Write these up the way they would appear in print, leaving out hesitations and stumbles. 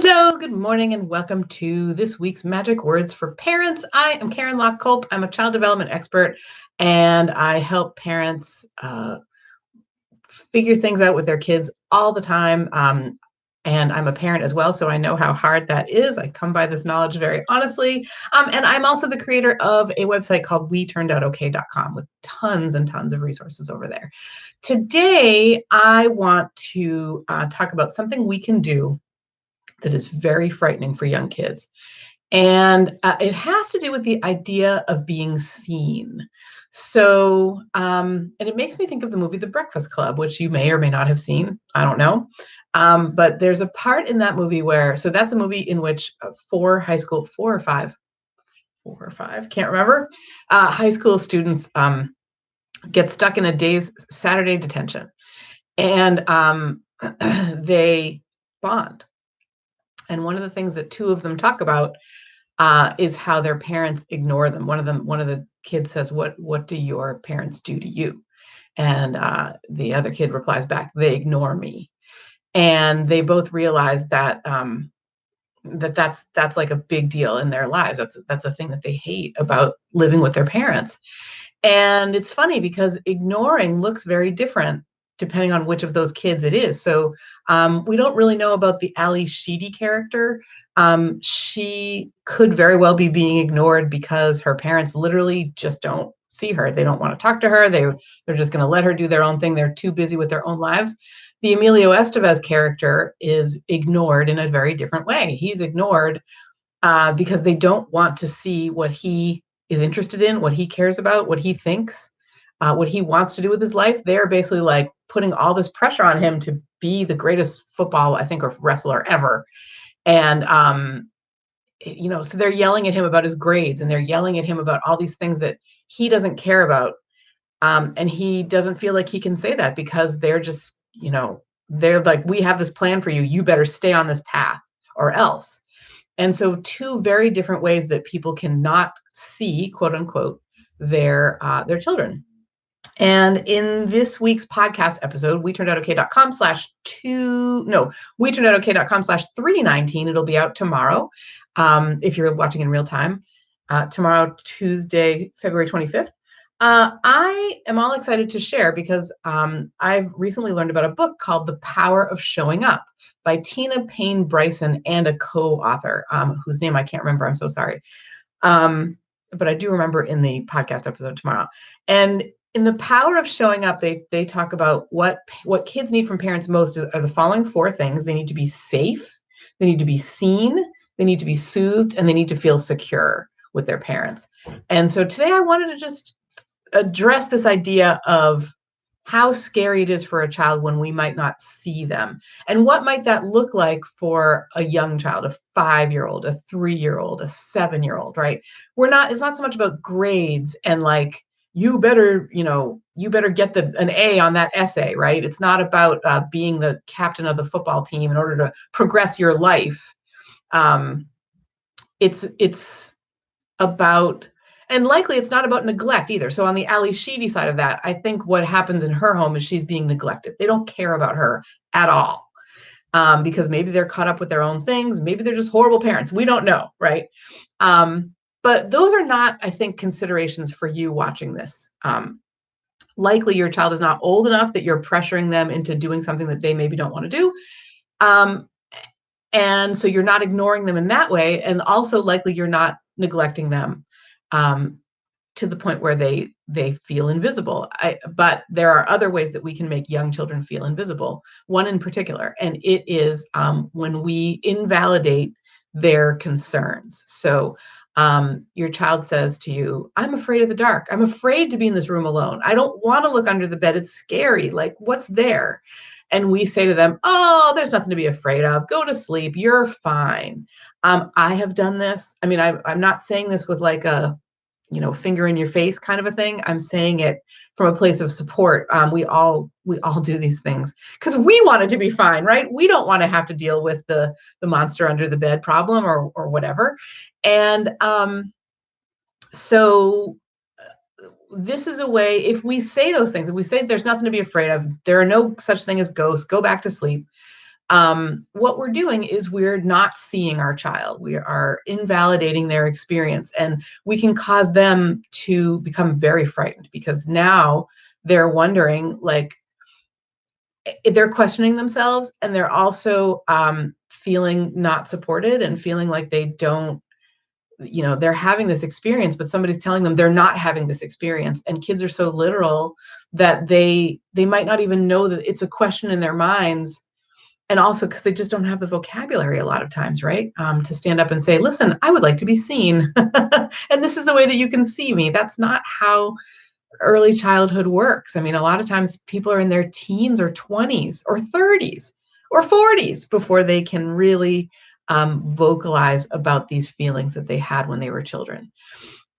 Hello, good morning, and welcome to this week's Magic Words for Parents. I am Karen Kolp. I'm a child development expert, and I help parents figure things out with their kids all the time. And I'm a parent as well, so I know how hard that is. I come by this knowledge very honestly. And I'm also the creator of a website called WeTurnedOutOK.com with tons and tons of resources over there. Today, I want to talk about something we can do that is very frightening for young kids. And it has to do with the idea of being seen. So, and it makes me think of the movie The Breakfast Club, which you may or may not have seen. I don't know. But there's a part in that movie where, so that's a movie in which four or five, can't remember, high school students get stuck in a day's Saturday detention. And they bond. And one of the things that two of them talk about is how their parents ignore them. One of the kids says, "What do your parents do to you?" And the other kid replies back, "They ignore me." And they both realize that that's like a big deal in their lives. That's a thing that they hate about living with their parents. And it's funny because ignoring looks very different depending on which of those kids it is. So we don't really know about the Ali Sheedy character. She could very well be being ignored because her parents literally just don't see her. They don't want to talk to her. They're just going to let her do their own thing. They're too busy with their own lives. The Emilio Estevez character is ignored in a very different way. He's ignored because they don't want to see what he is interested in, what he cares about, what he thinks, what he wants to do with his life. They're basically like putting all this pressure on him to be the greatest football, I think, or wrestler ever. And, so they're yelling at him about his grades, and they're yelling at him about all these things that he doesn't care about. And he doesn't feel like he can say that because they're just, they're like, "We have this plan for you. You better stay on this path or else." And so two very different ways that people cannot see, quote unquote, their children. And in this week's podcast episode, WeTurnedOutOK.com/319, it'll be out tomorrow. If you're watching in real time, tomorrow, Tuesday, February 25th. I am all excited to share because I've recently learned about a book called The Power of Showing Up by Tina Payne Bryson and a co-author whose name I can't remember. I'm so sorry. But I do remember in the podcast episode tomorrow. And in The Power of Showing Up, they talk about what kids need from parents most are the following four things. They need to be safe, they need to be seen, they need to be soothed, and they need to feel secure with their parents. And so today I wanted to just address this idea of how scary it is for a child when we might not see them. And what might that look like for a young child, a 5-year-old, a 3-year-old, a 7-year-old, right? It's not so much about grades and like, you better get an A on that essay, right? It's not about being the captain of the football team in order to progress your life. It's about, and likely it's not about neglect either. So on the Ali Sheedy side of that, I think what happens in her home is she's being neglected. They don't care about her at all because maybe they're caught up with their own things. Maybe they're just horrible parents. We don't know, right? But those are not, I think, considerations for you watching this. Likely your child is not old enough that you're pressuring them into doing something that they maybe don't want to do. And so you're not ignoring them in that way. And also likely you're not neglecting them to the point where they feel invisible. But there are other ways that we can make young children feel invisible. One in particular, and it is when we invalidate their concerns. So your child says to you, "I'm afraid of the dark. I'm afraid to be in this room alone. I don't want to look under the bed. It's scary. Like, what's there?" And we say to them, "Oh, there's nothing to be afraid of. Go to sleep. You're fine." I have done this. I mean, I'm not saying this with like a, finger in your face kind of a thing. I'm saying it from a place of support. We all do these things because we want it to be fine, right? We don't want to have to deal with the monster under the bed problem or whatever. And so this is a way, if we say those things, if we say there's nothing to be afraid of, there are no such thing as ghosts, go back to sleep. what we're doing is we're not seeing our child. We are invalidating their experience, and we can cause them to become very frightened because now they're wondering, like, they're questioning themselves, and they're also feeling not supported and feeling like they don't, they're having this experience, but somebody's telling them they're not having this experience. And kids are so literal that they might not even know that it's a question in their minds. And also because they just don't have the vocabulary a lot of times, right? To stand up and say, listen, I would like to be seen. And this is the way that you can see me. That's not how early childhood works. I mean, a lot of times people are in their teens or 20s or 30s or 40s before they can really vocalize about these feelings that they had when they were children.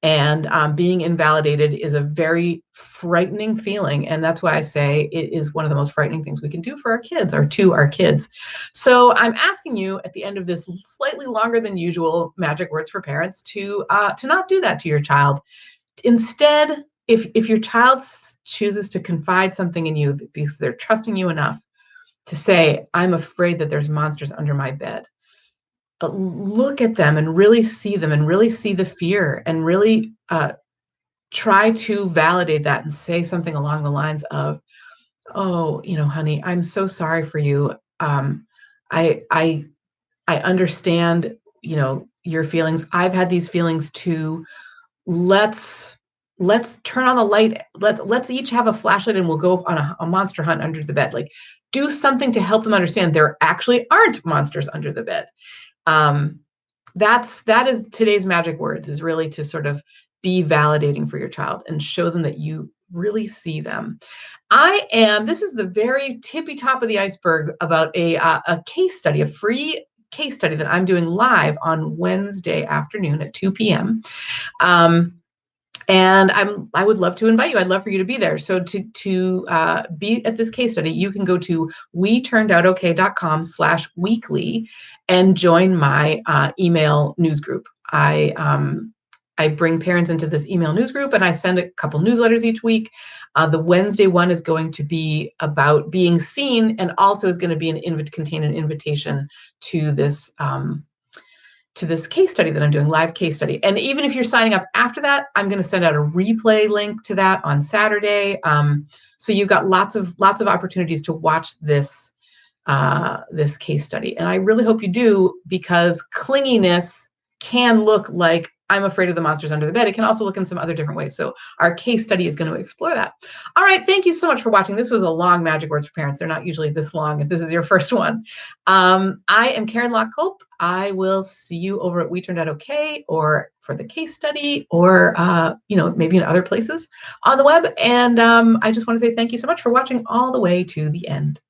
And being invalidated is a very frightening feeling. And that's why I say it is one of the most frightening things we can do for our kids or to our kids. So I'm asking you at the end of this slightly longer than usual magic words for parents to not do that to your child. Instead, if your child chooses to confide something in you because they're trusting you enough to say, I'm afraid that there's monsters under my bed, but look at them and really see them and really see the fear and really try to validate that and say something along the lines of, oh, honey, I'm so sorry for you. I understand, your feelings. I've had these feelings too. Let's turn on the light. Let's each have a flashlight and we'll go on a monster hunt under the bed. Like, do something to help them understand there actually aren't monsters under the bed. That is today's magic words, is really to sort of be validating for your child and show them that you really see them. This is the very tippy top of the iceberg about a case study, a free case study that I'm doing live on Wednesday afternoon at 2 p.m. And I would love to invite you. I'd love for you to be there. So to be at this case study, you can go to weturnedoutokay.com/weekly and join my email news group. I bring parents into this email news group and I send a couple newsletters each week. The Wednesday one is going to be about being seen, and also is going to be contain an invitation to this case study that I'm doing, live case study. And even if you're signing up after that, I'm going to send out a replay link to that on Saturday. So you've got lots of opportunities to watch this case study. And I really hope you do, because clinginess can look like I'm afraid of the monsters under the bed. It can also look in some other different ways. So our case study is going to explore that. All right. Thank you so much for watching. This was a long Magic Words for Parents. They're not usually this long if this is your first one. I am Karen Locke Kolp. I will see you over at We Turned Out Okay, or for the case study, or maybe in other places on the web. And I just want to say thank you so much for watching all the way to the end.